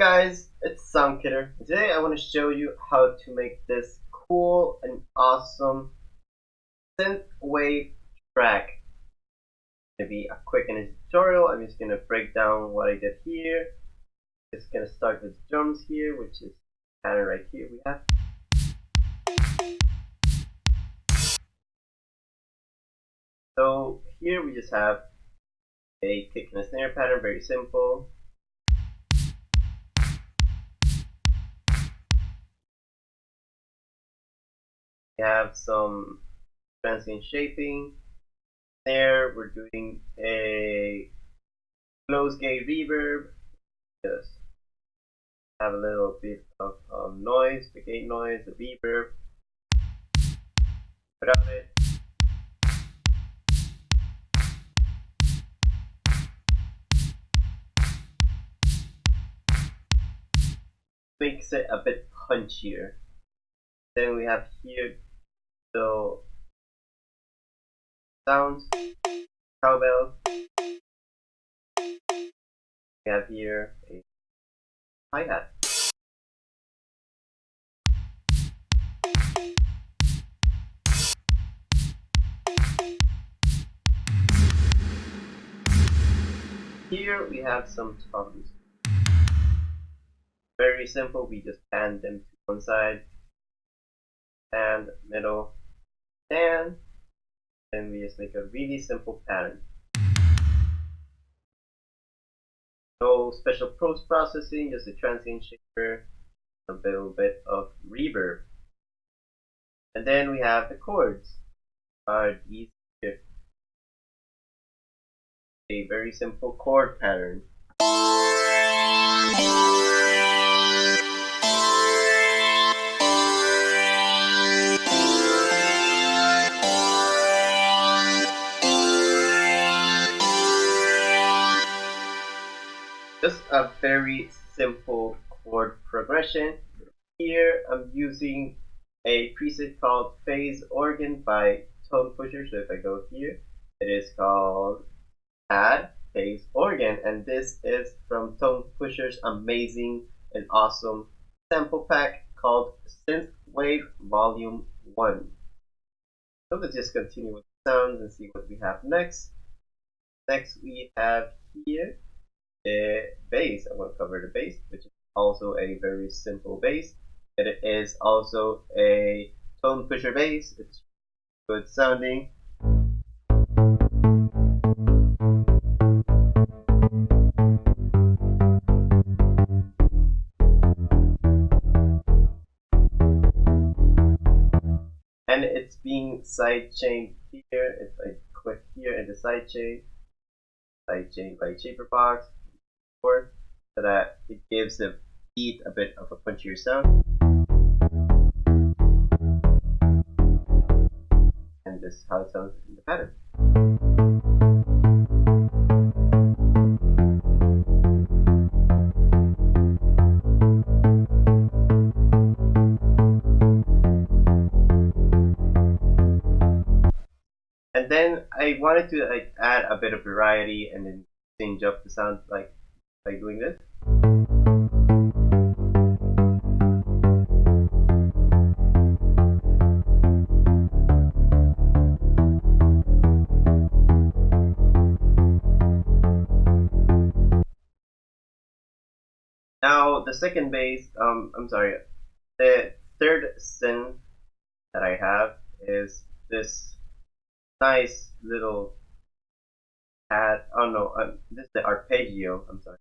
guys, it's SOUNDCLOUD. Today I want to show you how to make this cool and awesome synthwave track. It's gonna be a quick and easy tutorial. I'm just gonna break down what I did here. Just gonna start with drums here, which is the pattern right here we have. So here we just have a kick and a snare pattern, very simple. We have some transient shaping. There we're doing a close gate reverb. Just have a little bit of noise, the gate noise, the reverb. Without it. Makes it a bit punchier. Then we have here the sounds, cowbell. We have here a hi-hat. Here we have some toms. Very simple, we just pan them to one side, and middle, and then we just make a really simple pattern. No special post processing, just a transient shaper, a little bit of reverb. And then we have the chords. These here. A very simple chord pattern. Just a very simple chord progression. Here I'm using a preset called Phase Organ by Tonepusher. So if I go here, it is called Add Phase Organ, and this is from Tonepusher's amazing and awesome sample pack called Synthwave Volume 1. So let's just continue with the sounds and see what we have next. Next we have here the bass. I want to cover the bass, which is also a very simple bass. It is also a Tonepusher bass. It's good sounding. And it's being sidechained here. If I click here in the sidechain by Shaperbox, so that it gives the beat a bit of a punchier sound. And this is how it sounds in the pattern. And then I wanted to add a bit of variety and then change up the sound by doing this. Now the second bass, the third synth that I have is this nice little pad. Oh no, this is the arpeggio. I'm sorry.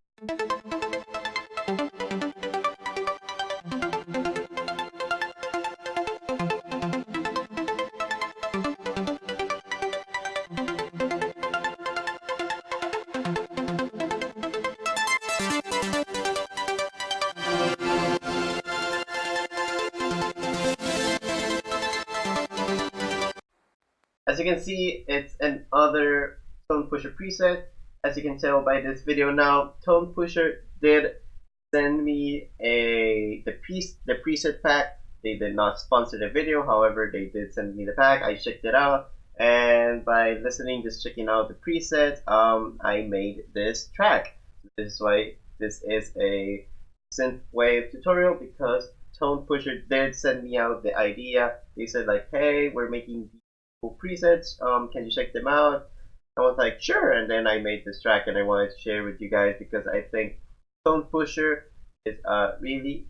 As you can see, it's another Tonepusher preset. As you can tell by this video now, Tonepusher did send me the preset pack. They did not sponsor the video, however, they did send me the pack. I checked it out, and by just checking out the presets, I made this track. This is why this is a Synthwave tutorial because Tonepusher did send me out the idea. They said like, hey, we're making these cool presets. Can you check them out? I was like, sure. And then I made this track and I wanted to share with you guys because I think Tonepusher is a really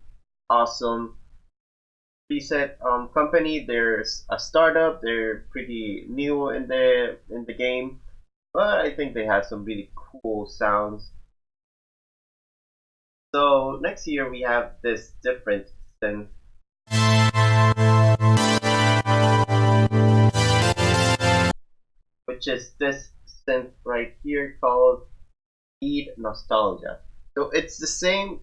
awesome preset company. They're a startup. They're pretty new in the game, but I think they have some really cool sounds. So next here we have this different synth, which is this synth right here called Lead Nostalgia. So it's the same.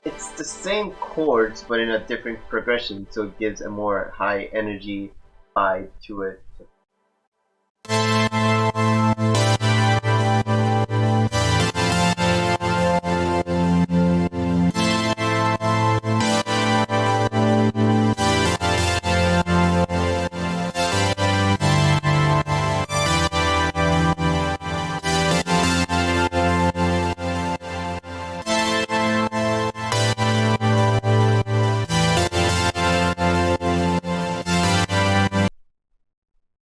It's the same chords but in a different progression, so it gives a more high energy vibe to it.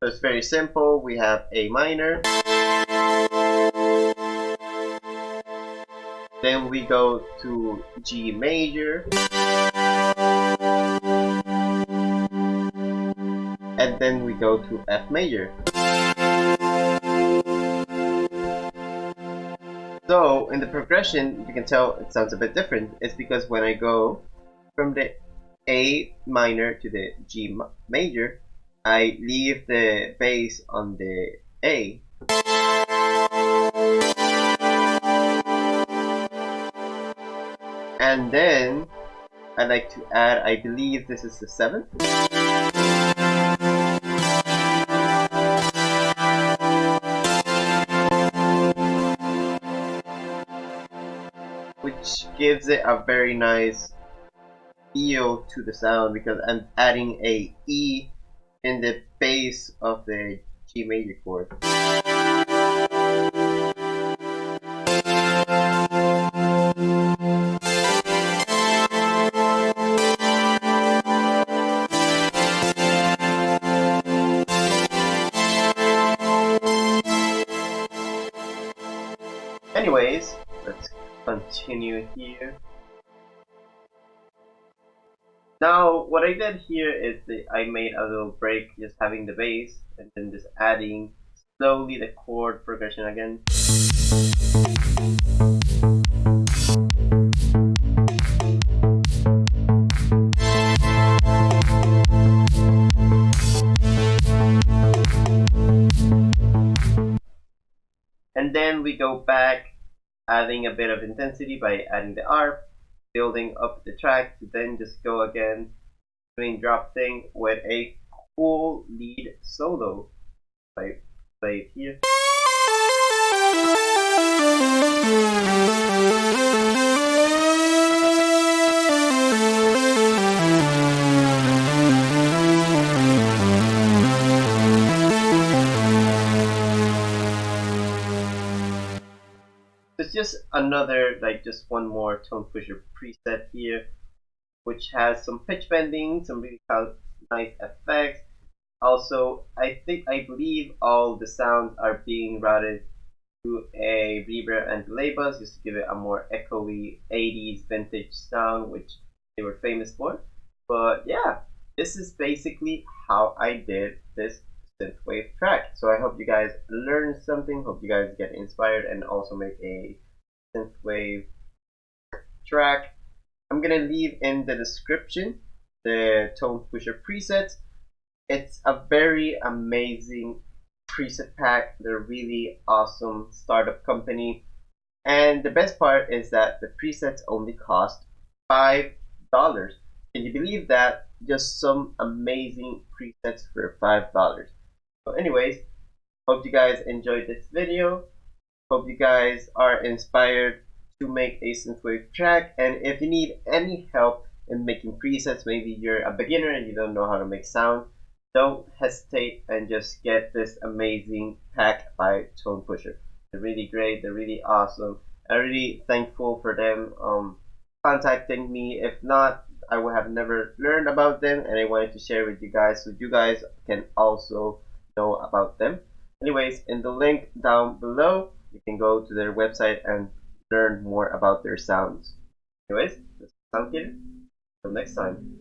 So it's very simple. We have A minor, then we go to G major, and then we go to F major. So in the progression, you can tell it sounds a bit different. It's because when I go from the A minor to the G major, I leave the bass on the A. And then I like to add, I believe this is the 7th. Which gives it a very nice feel to the sound because I'm adding a E in the bass of the G major chord. Anyways, let's continue here. Now, what I did here is that I made a little break just having the bass and then just adding slowly the chord progression again. And then we go back, adding a bit of intensity by adding the ARP, building up the track to then just go again, doing drop thing with a cool lead solo. I play it here. It's just another, like just one more Tonepusher preset here, which has some pitch bending, some really nice effects. Also, I believe all the sounds are being routed to a reverb and delay bus just to give it a more echoey 80s vintage sound, which they were famous for. But yeah, this is basically how I did this synthwave track. So I hope you guys learned something, hope you guys get inspired and also make a synthwave track. I'm gonna leave in the description the Tonepusher presets. It's a very amazing preset pack. They're really awesome startup company. And the best part is that the presets only cost $5. Can you believe that? Just some amazing presets for $5. So anyways, hope you guys enjoyed this video. Hope you guys are inspired to make a synthwave track. And if you need any help in making presets, maybe you're a beginner and you don't know how to make sound, don't hesitate and just get this amazing pack by Tonepusher. They're really great. They're really awesome. I'm really thankful for them contacting me. If not, I would have never learned about them, and I wanted to share with you guys so you guys can also know about them. Anyways, in the link down below, you can go to their website and learn more about their sounds. Anyways, this is Sound Kid. Until next time.